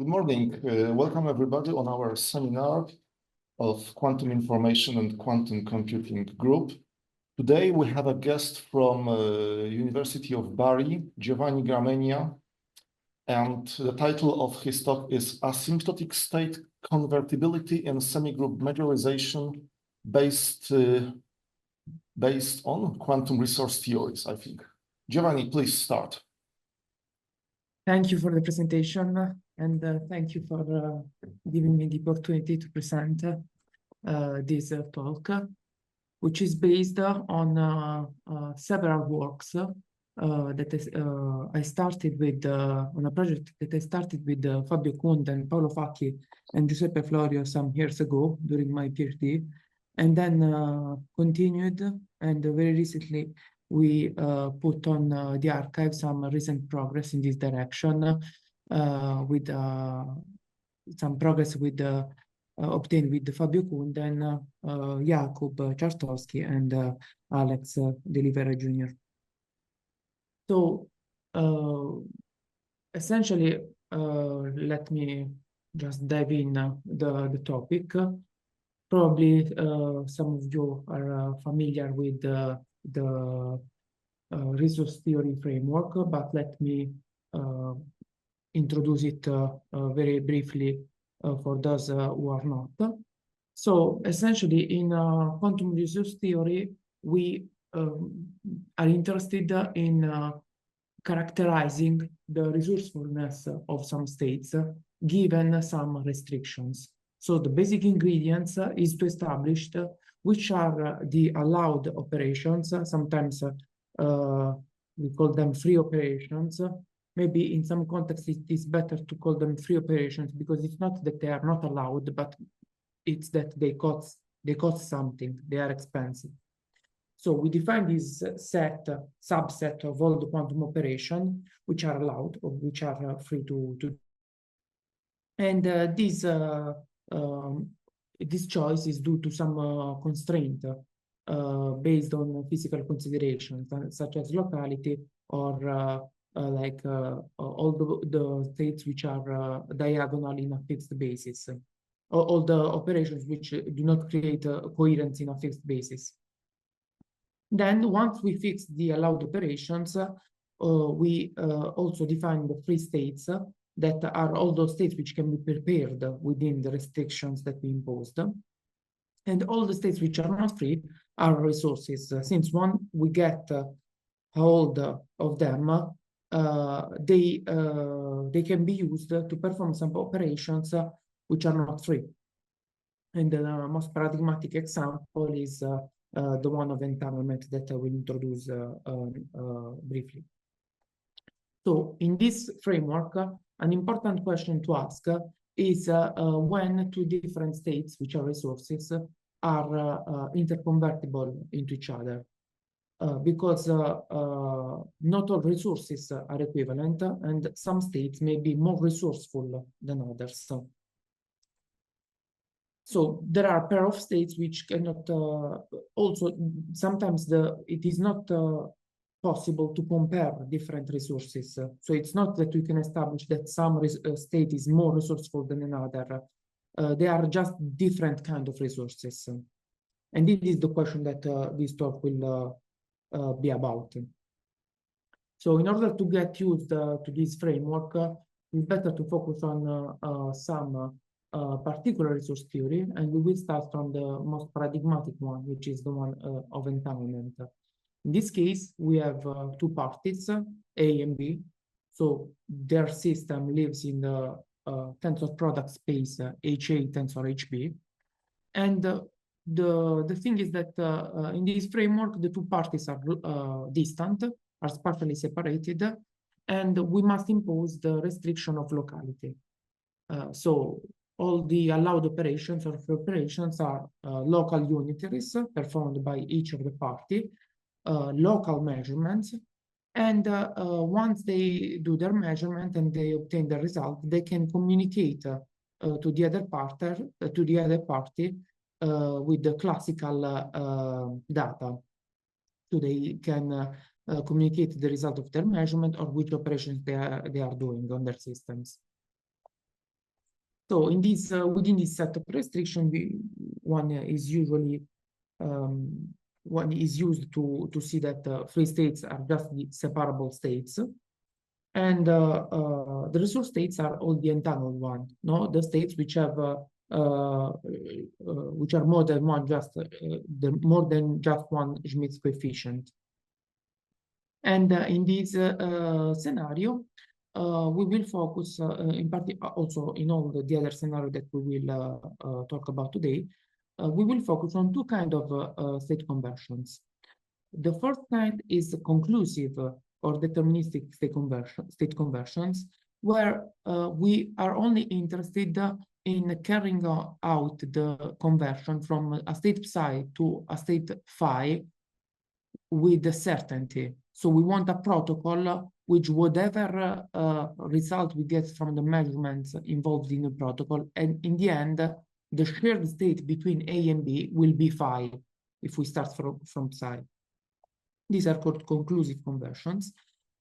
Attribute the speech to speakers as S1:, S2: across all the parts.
S1: Good morning. Welcome everybody on our seminar of Quantum Information and Quantum Computing Group. Today we have a guest from University of Bari, Giovanni Gramegna, and the title of his talk is Asymptotic State Convertibility in Semigroup-Majorization based on quantum resource theories, I think. Giovanni, please start.
S2: Thank you for the presentation, and thank you for giving me the opportunity to present this talk, which is based on several works that I started with, on a project that I started with Fabio Conte, Paolo Facchi, and Giuseppe Florio some years ago during my PhD, and then continued, and very recently we put on the archive some recent progress in this direction with some progress with obtained with Fabio Conte and Jakub Czartoryski and Alex Delivera Jr. So essentially, let me just dive in the topic. Probably some of you are familiar with the resource theory framework, but let me introduce it very briefly for those who are not. So essentially in quantum resource theory, we are interested in characterizing the resourcefulness of some states given some restrictions. So the basic ingredients is to establish which are the allowed operations. Sometimes we call them free operations. Maybe in some contexts it is better to call them free operations because it's not that they are not allowed, but it's that they cost something, they are expensive. So we define this subset of all the quantum operations which are allowed or which are free to do. And this choice is due to some constraint based on physical considerations, such as locality or all the states which are diagonal in a fixed basis, all the operations which do not create a coherence in a fixed basis. Then once we fix the allowed operations, we also define the free states that are all those states which can be prepared within the restrictions that we imposed. And all the states which are not free are resources. Since once we get hold of them, they can be used to perform some operations which are not free. And the most paradigmatic example is the one of entanglement that I will introduce briefly. So in this framework, an important question to ask is when two different states, which are resources, are interconvertible into each other. Because not all resources are equivalent, and some states may be more resourceful than others. So there are a pair of states which cannot also sometimes it is not possible to compare different resources. So it's not that we can establish that some state is more resourceful than another. They are just different kind of resources. And this is the question that this talk will be about. So in order to get used to this framework, it's better to focus on some particular resource theory, and we will start from the most paradigmatic one, which is the one of entanglement. In this case, we have two parties, A and B. So their system lives in the tensor product space HA tensor HB. And the thing is that in this framework, the two parties are distant, are spatially separated, and we must impose the restriction of locality. So all the allowed operations or free operations are local unitaries performed by each of the party, local measurements, and once they do their measurement and they obtain the result, they can communicate to the other party with the classical data. So they can communicate the result of their measurement or which operations they are doing on their systems. So in this within this set of restriction, one is usually one is used to see that free states are just the separable states, and the resource states are all the entangled one. No, the states which have which are more than one, more than just one Schmidt's coefficient. And in this scenario, we will focus in particular also in all the other scenario that we will talk about today. We will focus on two kinds of state conversions. The first kind is conclusive or deterministic state conversions, where we are only interested in carrying out the conversion from a state psi to a state phi with certainty. So we want a protocol which whatever result we get from the measurements involved in the protocol, and in the end, the shared state between A and B will be phi if we start from psi. These are called conclusive conversions,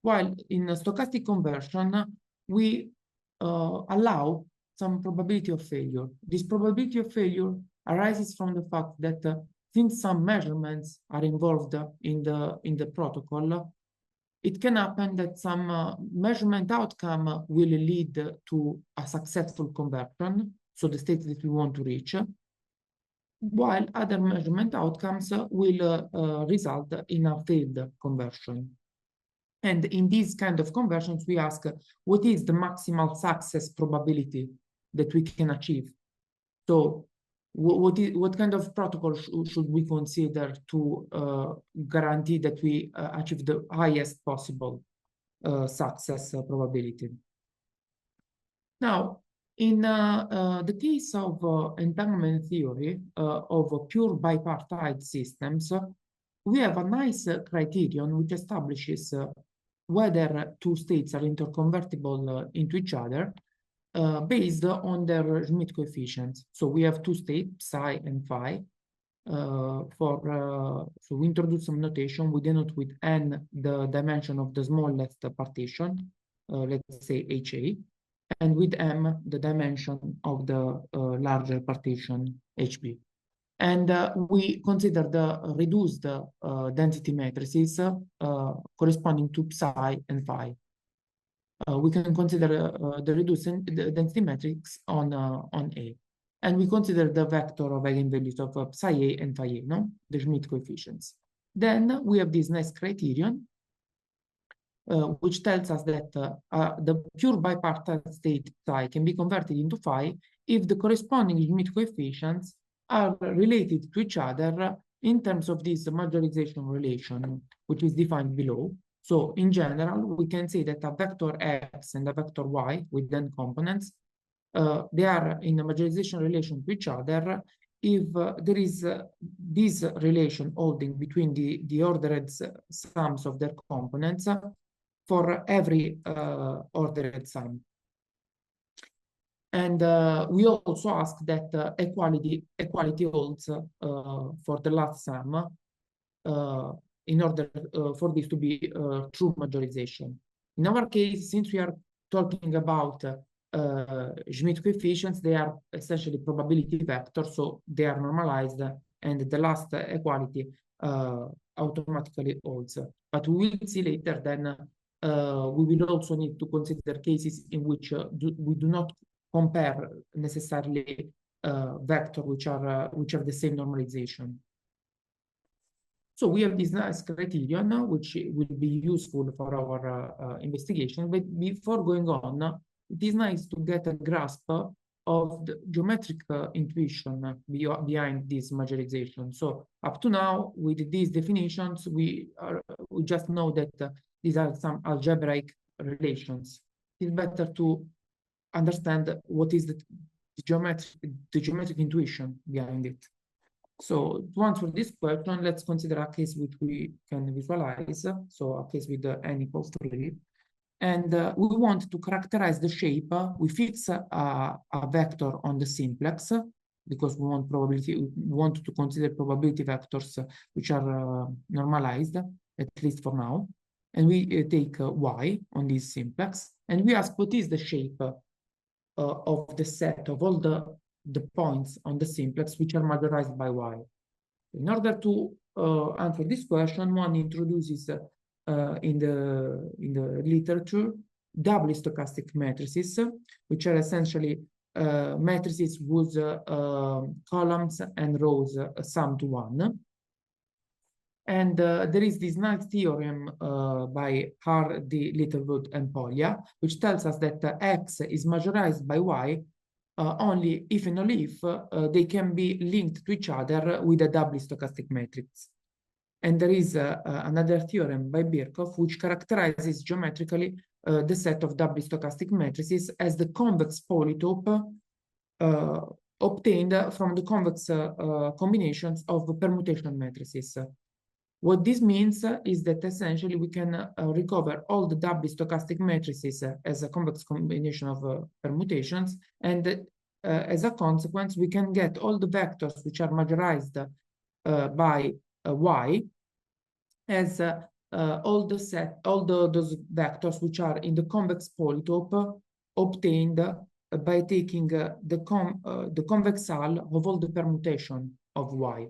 S2: while in a stochastic conversion, we allow some probability of failure. This probability of failure arises from the fact that since some measurements are involved in the protocol, it can happen that some measurement outcome will lead to a successful conversion, so the state that we want to reach, while other measurement outcomes will result in a failed conversion. And in these kind of conversions, we ask, what is the maximal success probability that we can achieve? So what kind of protocol should we consider to guarantee that we achieve the highest possible success probability? Now, in the case of entanglement theory of pure bipartite systems, we have a nice criterion which establishes whether two states are interconvertible into each other based on their Schmidt coefficients. So we have two states, psi and phi. So we introduce some notation. We denote with n the dimension of the smallest partition, let's say HA, and with m the dimension of the larger partition HB. And we consider the reduced density matrices corresponding to psi and phi. We can consider the reduced density matrix on A. And we consider the vector of eigenvalues of psi A and phi A, no? The Schmidt coefficients. Then we have this nice criterion, which tells us that the pure bipartite state psi can be converted into phi if the corresponding Schmidt coefficients are related to each other in terms of this majorization relation, which is defined below. So in general, we can say that a vector x and a vector y with n components, they are in a majorization relation to each other if there is this relation holding between the ordered sums of their components for every ordered sum. And we also ask that equality holds for the last sum in order for this to be true majorization. In our case, since we are talking about Schmidt coefficients, they are essentially probability vectors, so they are normalized, and the last equality automatically holds. But we will see later, then we will also need to consider cases in which we do not compare necessarily vectors which have the same normalization. So we have this nice criterion which will be useful for our investigation. But before going on, it is nice to get a grasp of the geometric intuition behind this majorization. So up to now, with these definitions, we just know that these are some algebraic relations. It's better to understand what is the geometric intuition behind it. So to answer this question, let's consider a case which we can visualize. So a case with n equals 3. And we want to characterize the shape. We fix a vector on the simplex because we want to consider probability vectors which are normalized, at least for now. And we take y on this simplex. And we ask what is the shape of the set of all the points on the simplex which are majorized by y. In order to answer this question, one introduces in the literature doubly stochastic matrices, which are essentially matrices whose columns and rows sum to 1. And there is this nice theorem by Hardy, Littlewood, and Poglia, which tells us that X is majorized by Y only if and only if they can be linked to each other with a doubly stochastic matrix. And there is another theorem by Birkhoff which characterizes geometrically the set of doubly stochastic matrices as the convex polytope obtained from the convex combinations of permutation matrices. What this means is that essentially we can recover all the doubly stochastic matrices as a convex combination of permutations, and as a consequence, we can get all the vectors which are majorized by y as all those vectors which are in the convex polytope obtained by taking the convex hull of all the permutation of y.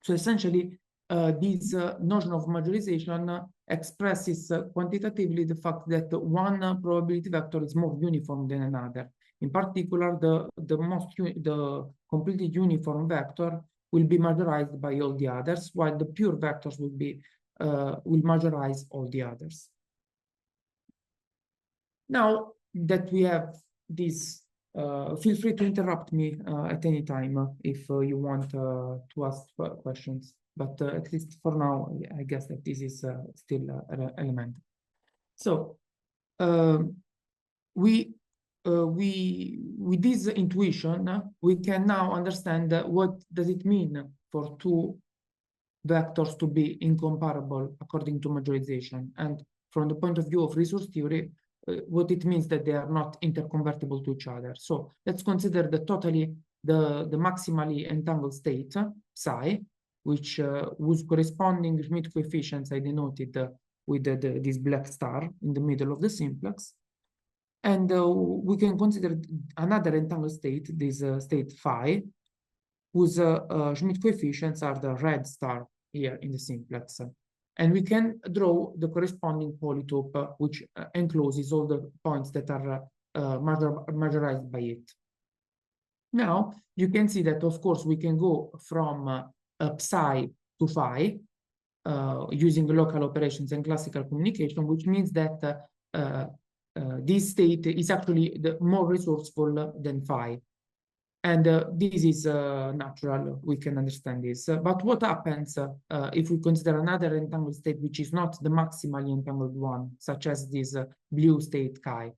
S2: So essentially, this notion of majorization expresses quantitatively the fact that one probability vector is more uniform than another. In particular, the completely uniform vector will be majorized by all the others, while the pure vectors will majorize all the others. Now that we have this, feel free to interrupt me at any time if you want to ask questions. But at least for now, I guess that this is still elementary. So with this intuition, we can now understand what does it mean for two vectors to be incomparable according to majorization, and from the point of view of resource theory, what it means that they are not interconvertible to each other. So let's consider the maximally entangled state psi, which whose corresponding Schmidt coefficients I denoted with this black star in the middle of the simplex. And we can consider another entangled state, this state phi, whose Schmidt coefficients are the red star here in the simplex. And we can draw the corresponding polytope, which encloses all the points that are majorized by it. Now, you can see that, of course, we can go from psi to phi using local operations and classical communication, which means that this state is actually more resourceful than phi. And this is natural, we can understand this. But what happens if we consider another entangled state which is not the maximally entangled one, such as this blue state chi?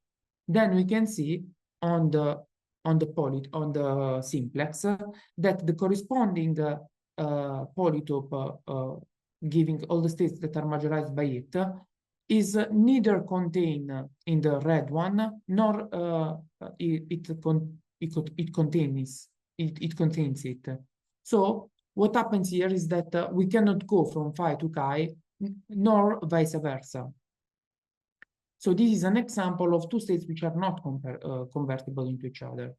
S2: Then we can see on the simplex that the corresponding polytope giving all the states that are majorized by it is neither contained in the red one, nor it contains it. So what happens here is that we cannot go from phi to chi, nor vice versa. So this is an example of two states which are not convertible into each other.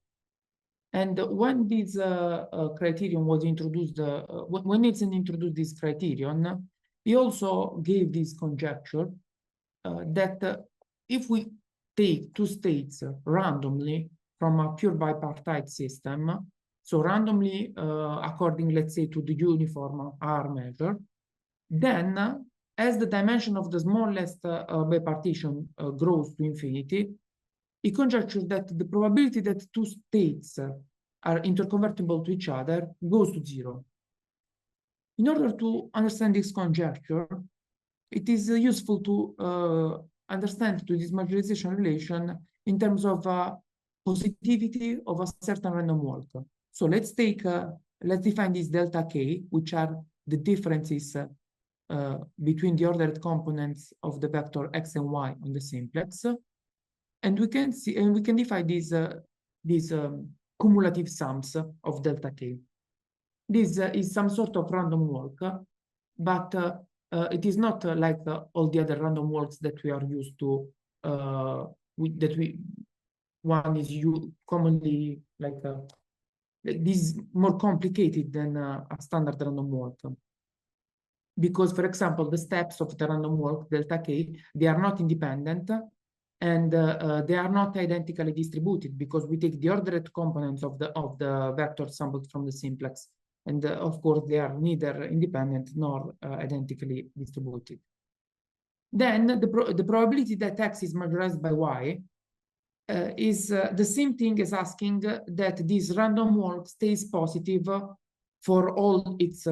S2: And when this criterion was introduced, when Nielsen introduced this criterion, he also gave this conjecture that if we take two states randomly from a pure bipartite system, so randomly according, let's say, to the uniform R measure, then as the dimension of the smallest bipartition grows to infinity, he conjectured that the probability that two states are interconvertible to each other goes to 0. In order to understand this conjecture, it is useful to understand to this majorization relation in terms of positivity of a certain random walk. So let's define this delta k, which are the differences between the ordered components of the vector x and y on the simplex, and we can define these cumulative sums of delta k. This is some sort of random walk, but it is not like all the other random walks that we are used to, one is commonly like this is more complicated than a standard random walk. Because, for example, the steps of the random walk, delta k, they are not independent, and they are not identically distributed because we take the ordered components of the vector sampled from the simplex. And of course, they are neither independent nor identically distributed. Then the probability that X is majorized by Y is the same thing as asking that this random walk stays positive for all its,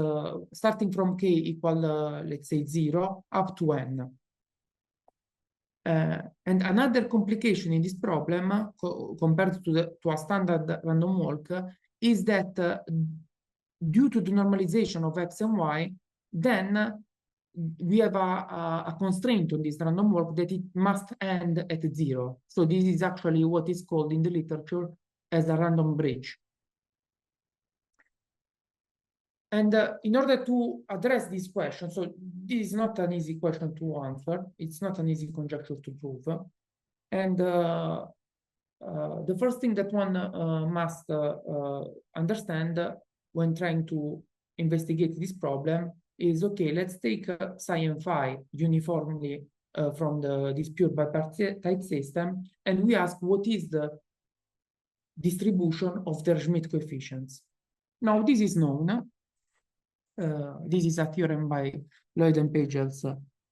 S2: starting from k equal, let's say, 0 up to n. And another complication in this problem, compared to a standard random walk, is that due to the normalization of X and Y, then we have a constraint on this random walk that it must end at 0. So this is actually what is called in the literature as a random bridge. And in order to address this question, so this is not an easy question to answer. It's not an easy conjecture to prove. And the first thing that one must understand when trying to investigate this problem is, okay, let's take psi and phi uniformly from this pure bipartite system, and we ask what is the distribution of their Schmidt coefficients. Now, this is known. This is a theorem by Lloyd and Pagels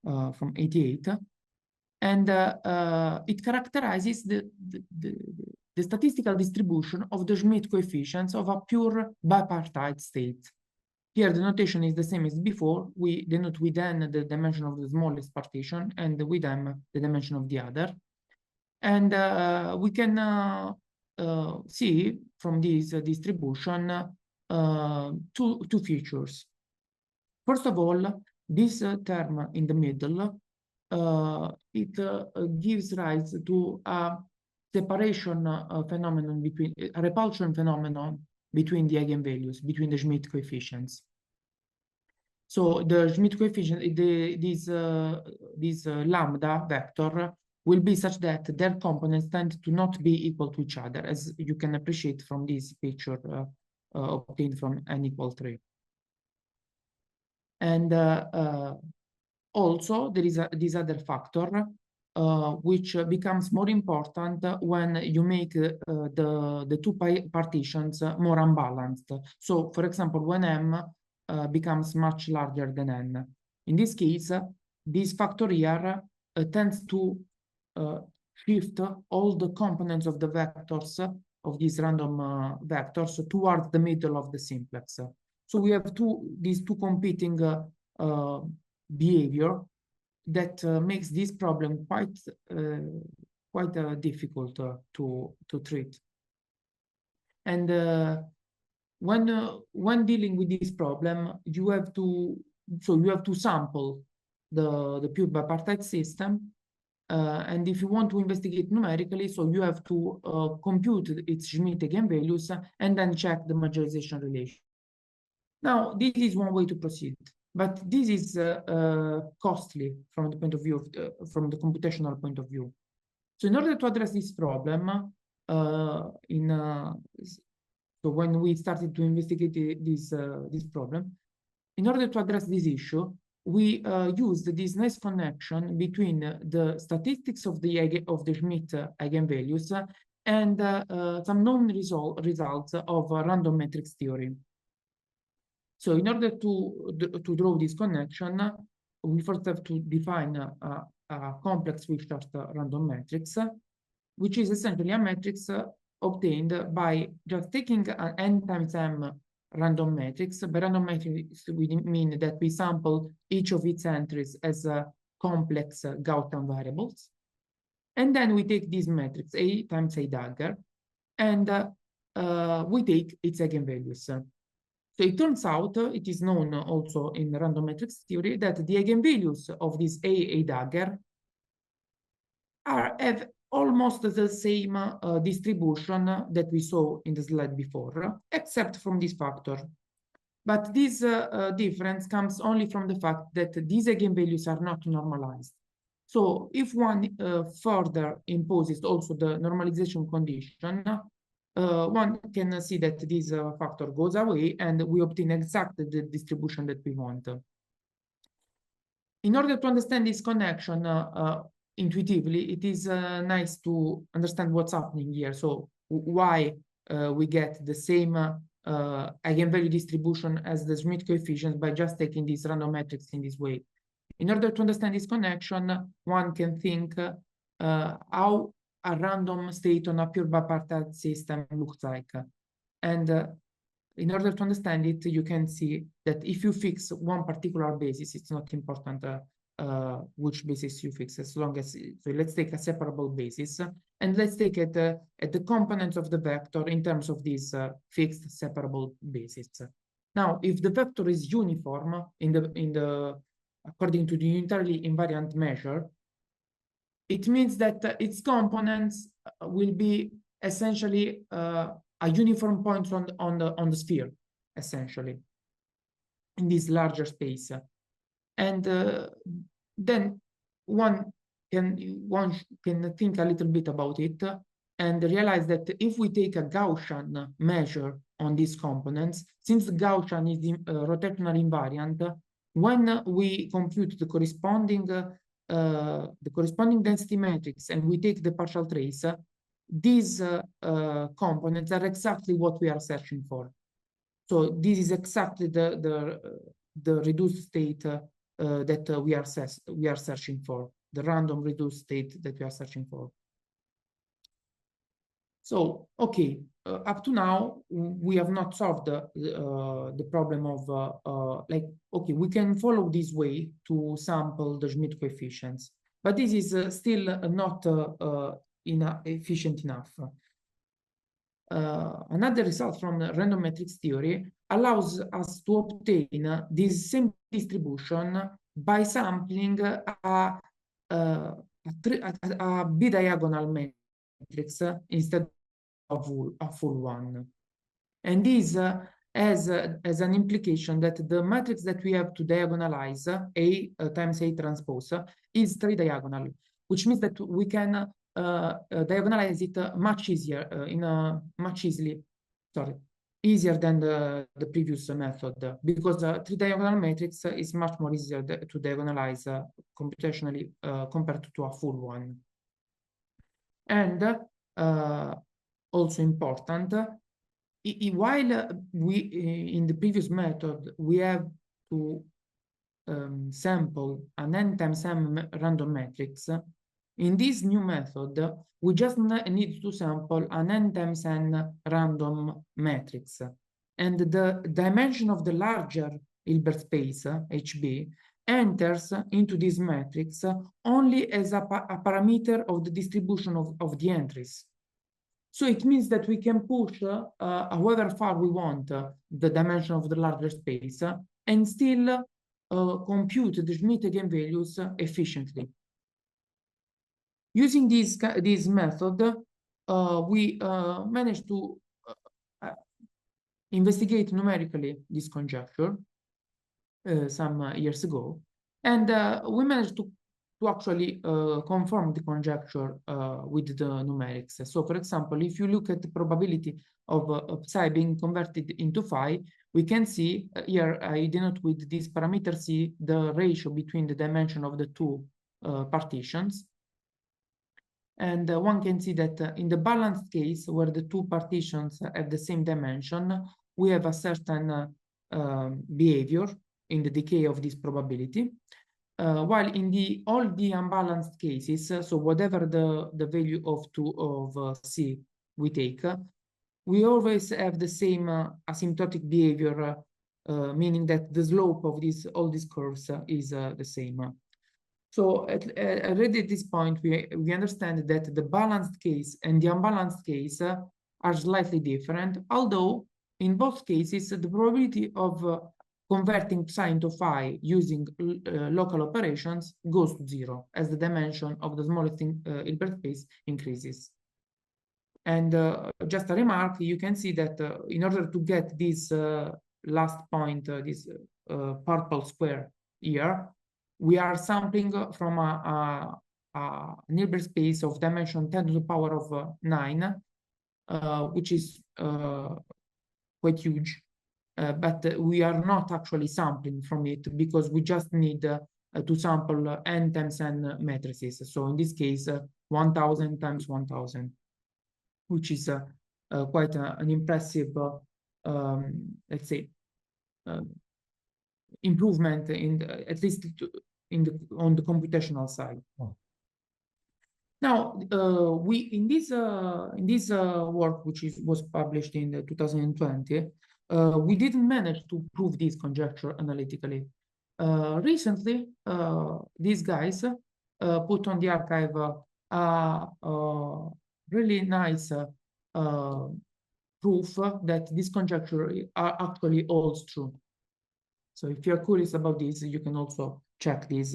S2: from '88, and it characterizes the statistical distribution of the Schmidt coefficients of a pure bipartite state. Here, the notation is the same as before. We denote with n the dimension of the smallest partition, and with m the dimension of the other. And we can see from this distribution two features. First of all, this term in the middle, it gives rise to a separation phenomenon between, a repulsion phenomenon between the eigenvalues, between the Schmidt coefficients. So the Schmidt coefficient, this lambda vector will be such that their components tend to not be equal to each other, as you can appreciate from this picture obtained from n equal 3. And also there is this other factor which becomes more important when you make the two partitions more unbalanced. So, for example, when m becomes much larger than n. In this case, this factor here tends to shift all the components of the vectors, of these random vectors, towards the middle of the simplex. So we have these two competing behavior that makes this problem quite difficult to treat. And when dealing with this problem, you have to sample the pure bipartite system, and if you want to investigate numerically, so you have to compute its Schmidt eigenvalues and then check the majorization relation. Now, this is one way to proceed, but this is costly from the point of view of from the computational point of view. So in order to address this problem, so when we started to investigate this problem, in order to address this issue, we used this nice connection between the statistics of the Schmidt eigenvalues and some known results of random matrix theory. So in order to draw this connection, we first have to define a complex Weierstrass random matrix, which is essentially a matrix obtained by just taking an n times m random matrix. By random matrix, we mean that we sample each of its entries as complex Gaussian variables. And then we take this matrix, A times A dagger, and we take its eigenvalues. So it turns out, it is known also in random matrix theory, that the eigenvalues of this A dagger have almost the same distribution that we saw in the slide before, except from this factor. But this difference comes only from the fact that these eigenvalues are not normalized. So if one further imposes also the normalization condition, one can see that this factor goes away and we obtain exactly the distribution that we want. In order to understand this connection intuitively, it is nice to understand what's happening here. So why we get the same eigenvalue distribution as the Schmidt coefficient by just taking this random matrix in this way. In order to understand this connection, one can think how a random state on a pure bipartite system looks like. And in order to understand it, you can see that if you fix one particular basis, it's not important which basis you fix, as long as, so let's take a separable basis, and let's take it at the components of the vector in terms of this fixed separable basis. Now, if the vector is uniform according to the unitarily invariant measure, it means that its components will be essentially a uniform point on the sphere, essentially, in this larger space. And then one can think a little bit about it and realize that if we take a Gaussian measure on these components, since Gaussian is rotational invariant, when we compute the corresponding density matrix and we take the partial trace, these components are exactly what we are searching for. So this is exactly the reduced state that we are searching for, the random reduced state that we are searching for. So, okay, up to now, we have not solved the problem of, like, okay, we can follow this way to sample the Schmidt coefficients, but this is still not efficient enough. Another result from the random matrix theory allows us to obtain this same distribution by sampling a bidiagonal matrix instead of a full one. And this has an implication that the matrix that we have to diagonalize, A times A transpose, is tridiagonal, which means that we can diagonalize it much easier, easier than the previous method, because the tridiagonal matrix is much more easier to diagonalize computationally compared to a full one. And also important, while in the previous method we have to sample an n times m random matrix, in this new method we just need to sample an n times n random matrix, and the dimension of the larger Hilbert space HB enters into this matrix only as a parameter of the distribution of the entries. So it means that we can push however far we want the dimension of the larger space and still compute the Schmidt eigenvalues efficiently. Using this method, we managed to investigate numerically this conjecture some years ago, and we managed to actually confirm the conjecture with the numerics. So, for example, if you look at the probability of psi being converted into phi, we can see here I denote with this parameter C the ratio between the dimension of the two partitions. And one can see that in the balanced case, where the two partitions have the same dimension, we have a certain behavior in the decay of this probability. While in all the unbalanced cases, so whatever the value of C we take, we always have the same asymptotic behavior, meaning that the slope of all these curves is the same. So already at this point, we understand that the balanced case and the unbalanced case are slightly different, although in both cases, the probability of converting psi into phi using local operations goes to 0 as the dimension of the smallest Hilbert space increases. And just a remark, you can see that in order to get this last point, this purple square here, we are sampling from a Hilbert space of dimension 10 to the power of 9, which is quite huge. But we are not actually sampling from it because we just need to sample n times n matrices. So in this case, 1000 times 1000, which is quite an impressive, let's say, improvement in at least on the computational side. Oh. Now, we in this work, which was published in 2020, we didn't manage to prove this conjecture analytically. Recently, these guys put on the archive a really nice proof that this conjecture actually holds true. So if you're curious about this, you can also check this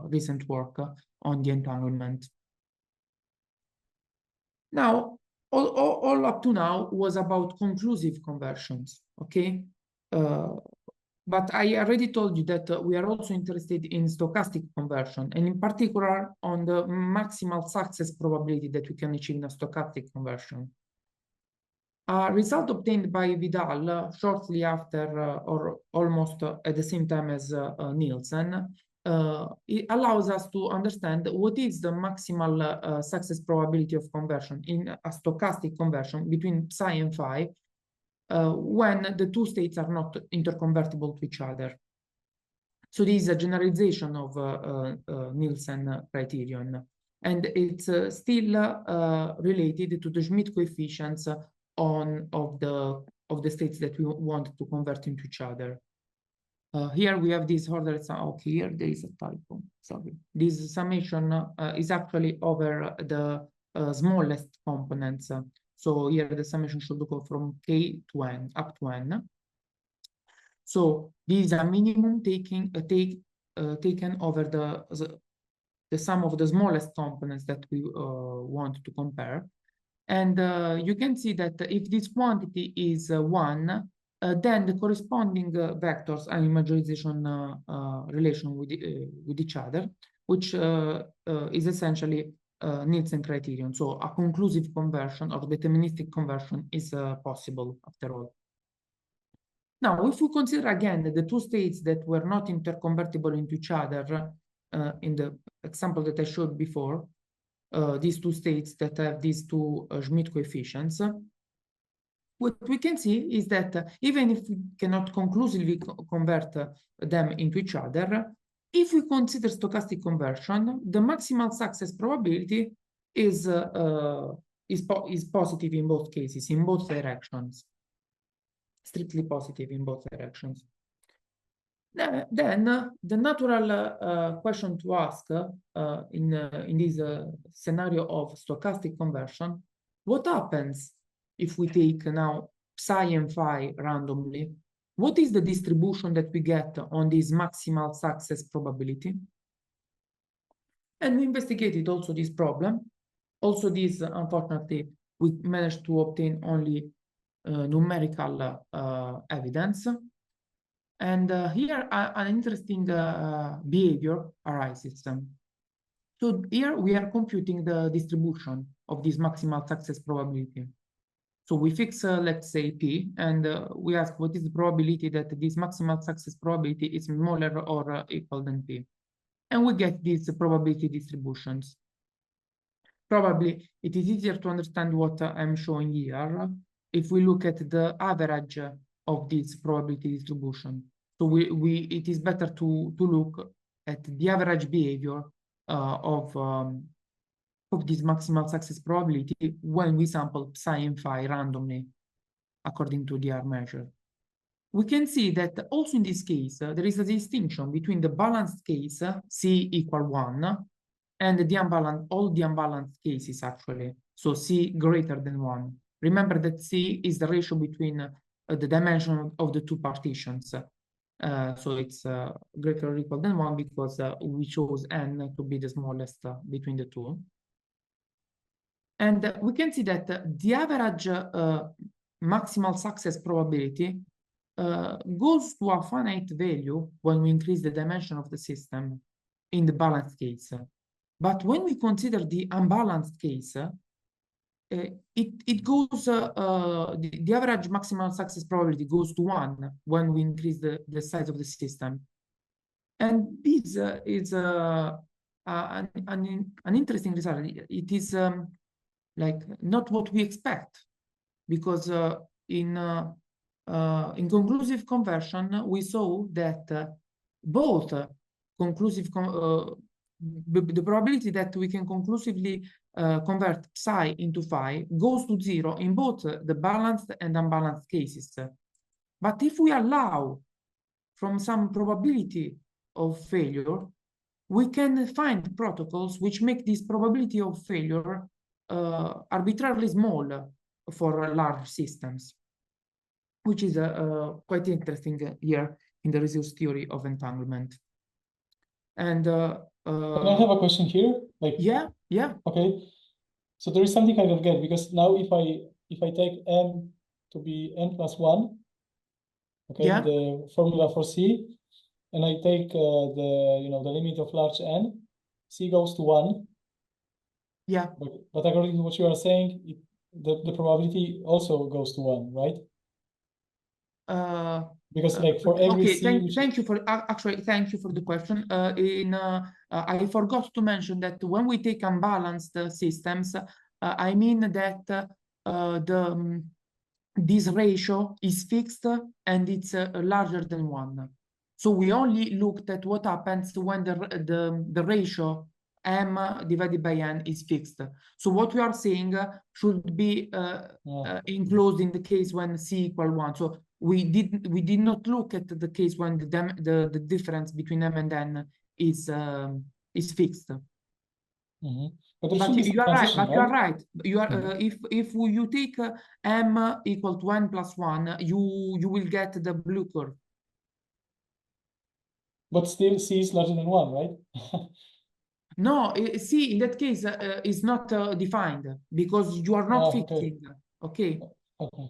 S2: recent work on the entanglement. Now, all up to now was about conclusive conversions, okay? But I already told you that we are also interested in stochastic conversion, and in particular on the maximal success probability that we can achieve in a stochastic conversion. A result obtained by Vidal shortly after or almost at the same time as Nielsen, it allows us to understand what is the maximal success probability of conversion in a stochastic conversion between psi and phi when the two states are not interconvertible to each other. So this is a generalization of Nielsen criterion, and it's still related to the Schmidt coefficients of the states that we want to convert into each other. Here we have this order. Okay, here there is a typo. Sorry. This summation is actually over the smallest components. So here the summation should go from k to n up to n. So this is a minimum taken over the sum of the smallest components that we want to compare. And you can see that if this quantity is 1, then the corresponding vectors are in majorization relation with each other, which is essentially Nielsen criterion. So a conclusive conversion or deterministic conversion is possible after all. Now, if we consider again the two states that were not interconvertible into each other in the example that I showed before, these two states that have these two Schmidt coefficients, what we can see is that even if we cannot conclusively convert them into each other, if we consider stochastic conversion, the maximal success probability is positive in both cases, in both directions, strictly positive in both directions. Then the natural question to ask in this scenario of stochastic conversion, what happens if we take now psi and phi randomly? What is the distribution that we get on this maximal success probability? And we investigated also this problem. Also this, unfortunately, we managed to obtain only numerical evidence. And here an interesting behavior arises. So here we are computing the distribution of this maximal success probability. So we fix, let's say, P, and we ask what is the probability that this maximal success probability is smaller or equal than P. And we get these probability distributions. Probably it is easier to understand what I'm showing here if we look at the average of this probability distribution. So it is better to look at the average behavior of this maximal success probability when we sample psi and phi randomly according to the R measure. We can see that also in this case, there is a distinction between the balanced case, C equal 1, and the unbalanced, all the unbalanced cases actually, so C greater than 1. Remember that C is the ratio between the dimension of the two partitions. So it's greater or equal than 1 because we chose n to be the smallest between the two. And we can see that the average maximal success probability goes to a finite value when we increase the dimension of the system in the balanced case. But when we consider the unbalanced case, it goes, the average maximal success probability goes to 1 when we increase the size of the system. And this is an interesting result. It is like not what we expect, because in conclusive conversion, we saw that both conclusive the probability that we can conclusively convert psi into phi goes to 0 in both the balanced and unbalanced cases. But if we allow from some probability of failure, we can find protocols which make this probability of failure arbitrarily small for large systems, which is quite interesting here in the resource theory of entanglement. And
S3: can I have a question here? Like,
S2: yeah.
S3: Okay. So there is something I don't get, because now if I take m to be n plus 1, okay,
S2: Yeah.
S3: the formula for C, and I take the limit of large n, C goes to 1.
S2: Yeah.
S3: But according to what you are saying, the probability also goes to 1, right? Because like for every
S2: okay,
S3: C,
S2: thank you for actually thank you for the question. I forgot to mention that when we take unbalanced systems, I mean that this ratio is fixed and it's larger than 1. So we only looked at what happens when the ratio m divided by n is fixed. So what we are saying should be enclosed in the case when c equal 1. So we did not look at the case when the difference between m and n is fixed.
S3: Mm-hmm.
S2: But you are right. But you are right. You are if you take m equal to n plus 1, you will get the blue curve.
S3: But still, C is larger than 1, right?
S2: No, C in that case is not defined because you are not fixing. Okay.
S3: Okay.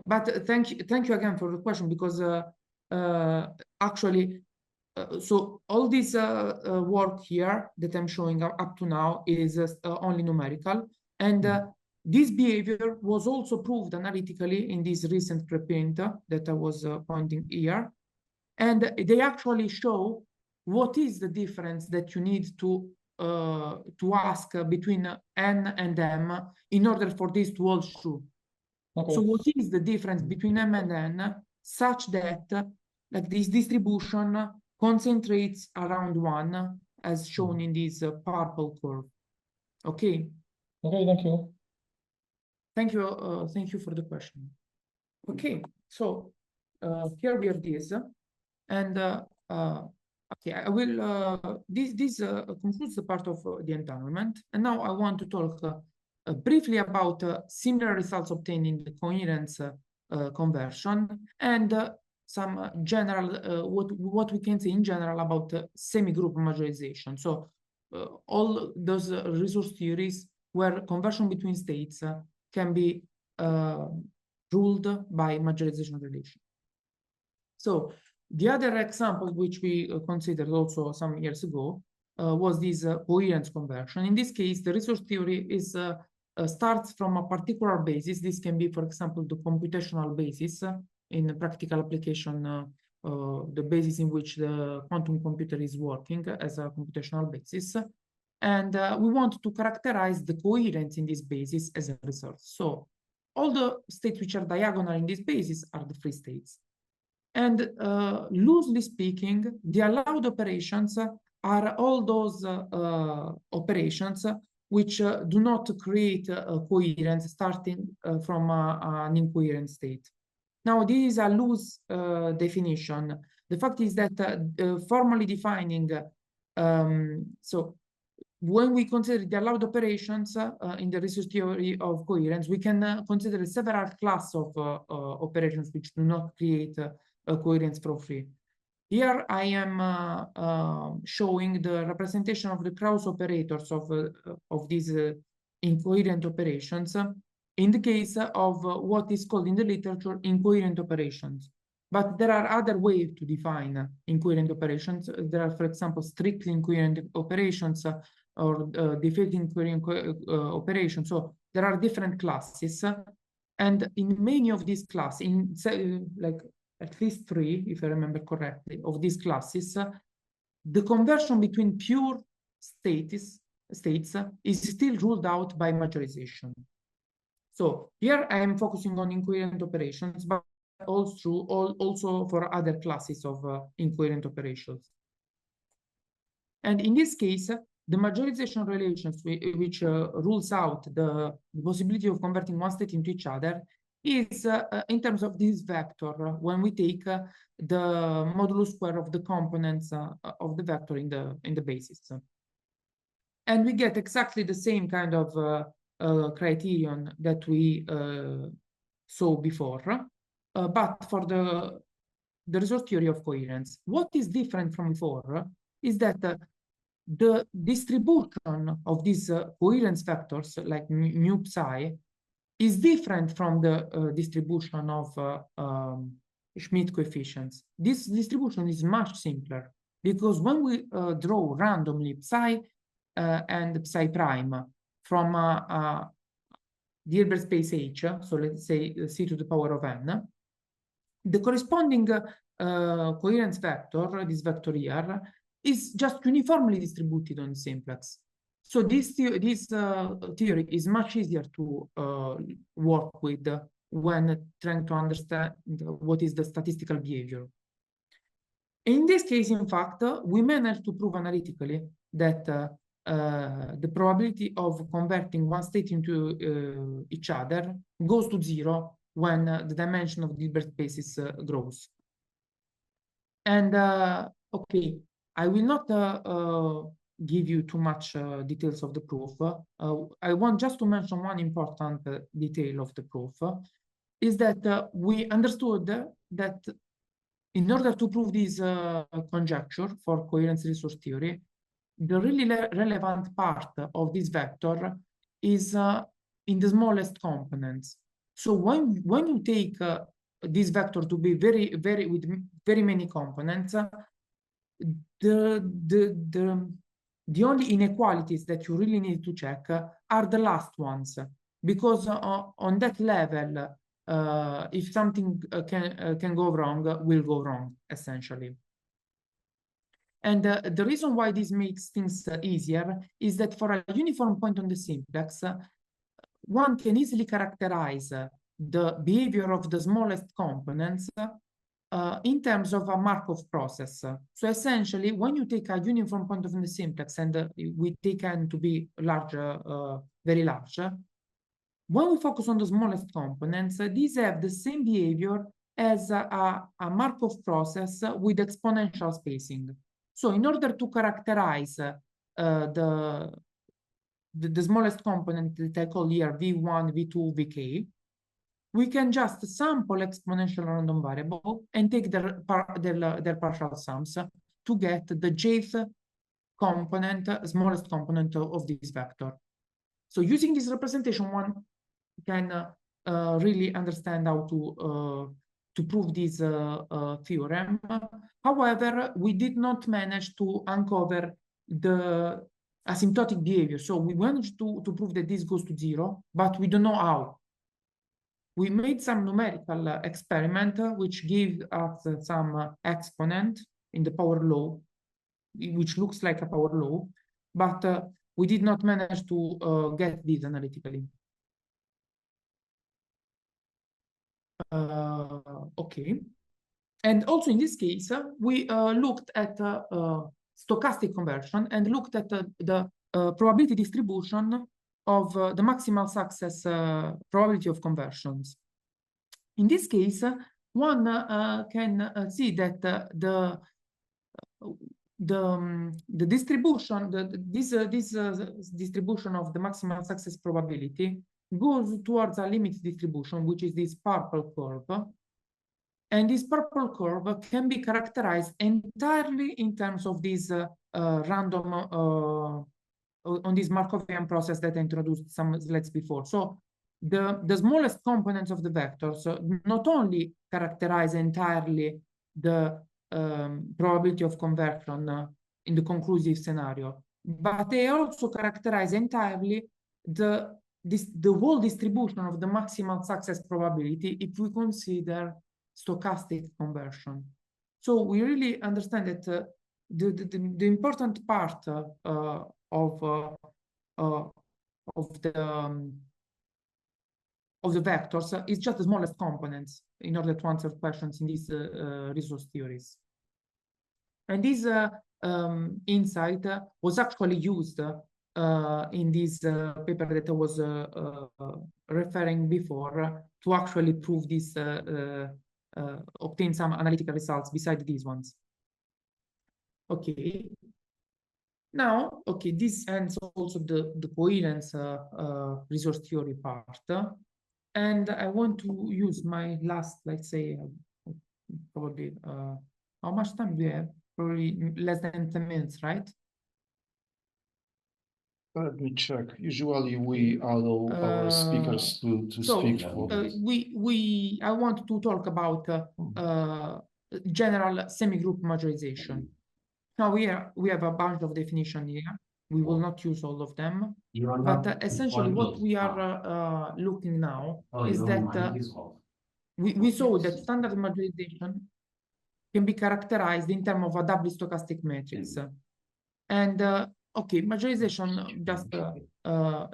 S2: But thank you again for the question, because actually, so all this work here that I'm showing up to now is only numerical, and this behavior was also proved analytically in this recent preprint that I was pointing here, and they actually show what is the difference that you need to ask between n and m in order for this to hold true.
S3: Okay.
S2: So what is the difference between m and n such that like this distribution concentrates around 1 as shown in this purple curve? Okay.
S3: Okay, thank you.
S2: Thank you for the question. Okay, so here we have this, and okay, I will this concludes the part of the entanglement, and now I want to talk briefly about similar results obtained in the coherence conversion, and some general what we can say in general about semigroup-majorization. So all those resource theories where conversion between states can be ruled by majorization relation. So the other example which we considered also some years ago was this coherence conversion. In this case, the resource theory is starts from a particular basis. This can be, for example, the computational basis in practical application, the basis in which the quantum computer is working as a computational basis. And we want to characterize the coherence in this basis as a result. So all the states which are diagonal in this basis are the free states. And loosely speaking, the allowed operations are all those operations which do not create a coherence starting from an incoherent state. Now, this is a loose definition. The fact is that formally defining, so when we consider the allowed operations in the resource theory of coherence, we can consider several classes of operations which do not create a coherence for free. Here I am showing the representation of the Krauss operators of these incoherent operations in the case of what is called in the literature incoherent operations. But there are other ways to define incoherent operations. There are, for example, strictly incoherent operations or defective incoherent operations. So there are different classes. And in many of these classes, like at least 3, if I remember correctly, of these classes, the conversion between pure states is still ruled out by majorization. So here I am focusing on incoherent operations, but also for other classes of incoherent operations. And in this case, the majorization relations, which rules out the possibility of converting one state into each other, is in terms of this vector when we take the modulus square of the components of the vector in the basis. And we get exactly the same kind of criterion that we saw before, but for the resource theory of coherence. What is different from before is that the distribution of these coherence vectors, like mu psi, is different from the distribution of Schmidt coefficients. This distribution is much simpler because when we draw randomly psi and psi prime from the Hilbert space H, so let's say C to the power of n, the corresponding coherence vector, this vector here, is just uniformly distributed on simplex. So this theory is much easier to work with when trying to understand what is the statistical behavior. In this case, in fact, we managed to prove analytically that the probability of converting one state into each other goes to 0 when the dimension of the Hilbert spaces grows. And okay, I will not give you too much details of the proof. I want just to mention one important detail of the proof, is that we understood that in order to prove this conjecture for coherence resource theory, the really relevant part of this vector is in the smallest components. So when you take this vector to be with very many components, the only inequalities that you really need to check are the last ones, because on that level, if something can go wrong, will go wrong, essentially. And the reason why this makes things easier is that for a uniform point on the simplex, one can easily characterize the behavior of the smallest components in terms of a Markov process. So essentially, when you take a uniform point of the simplex and we take n to be large, very large, when we focus on the smallest components, these have the same behavior as a Markov process with exponential spacing. So in order to characterize the smallest component that I call here V1, V2, Vk, we can just sample exponential random variable and take their partial sums to get the jth component, smallest component of this vector. So using this representation, one can really understand how to prove this theorem. However, we did not manage to uncover the asymptotic behavior. So we managed to prove that this goes to 0, but we don't know how. We made some numerical experiment which gave us some exponent in the power law, which looks like a power law, but we did not manage to get this analytically. Okay. And also in this case, we looked at stochastic conversion and looked at the probability distribution of the maximal success probability of conversions. In this case, one can see that the distribution, this distribution of the maximal success probability goes towards a limit distribution, which is this purple curve. And this purple curve can be characterized entirely in terms of this random, on this Markovian process that I introduced some slides before. So the smallest components of the vectors not only characterize entirely the probability of conversion in the conclusive scenario, but they also characterize entirely the whole distribution of the maximal success probability if we consider stochastic conversion. So we really understand that the important part of the vectors is just the smallest components in order to answer questions in these resource theories. And this insight was actually used in this paper that I was referring before to actually prove this, obtain some analytical results beside these ones. Okay. Now, okay, this ends also the coherence resource theory part. And I want to use my last, let's say, probably, how much time do we have? Probably less than 10 minutes, right?
S1: Let me check. Usually we allow our speakers to speak for
S2: I want to talk about general semigroup-majorization. Now we have a bunch of definitions here. We will not use all of them, but essentially what we are looking now is that we saw that standard majorization can be characterized in terms of a doubly stochastic matrix. And okay, majorization just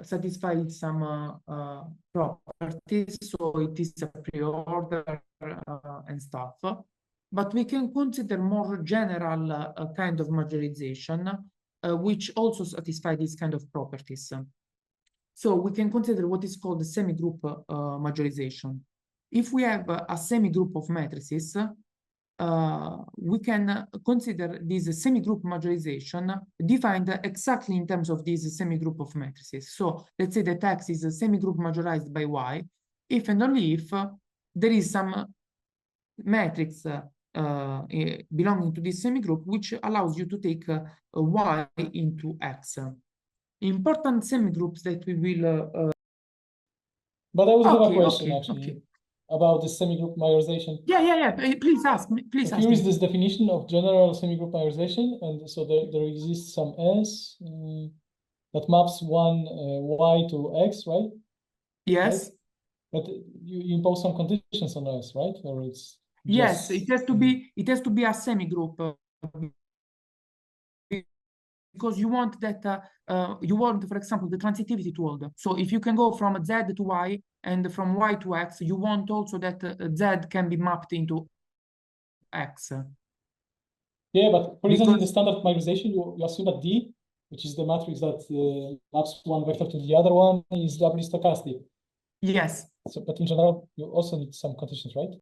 S2: satisfies some properties, so it is a preorder and stuff. But we can consider more general kind of majorization, which also satisfy these kind of properties. So we can consider what is called the semigroup majorization. If we have a semigroup of matrices, we can consider this semigroup majorization defined exactly in terms of this semigroup of matrices. So let's say that X is a semigroup majorized by Y, if and only if there is some matrix belonging to this semigroup which allows you to take Y into X. Important semigroups that we will...
S3: But I would have a question actually about the semigroup majorization.
S2: Yeah. Please ask me. Please ask me.
S3: Here is this definition of general semigroup majorization, and so there exists some S that maps one Y to X, right?
S2: Yes.
S3: Right? But you impose some conditions on S, right? Or it's
S2: yes, it has to be a semigroup because you want that for example, the transitivity to hold. So if you can go from Z to Y and from Y to X, you want also that Z can be mapped into X.
S3: Yeah, but for instance, in the standard majorization, you assume that D, which is the matrix that maps one vector to the other one, is doubly stochastic.
S2: Yes.
S3: So, but in general, you also need some conditions, right?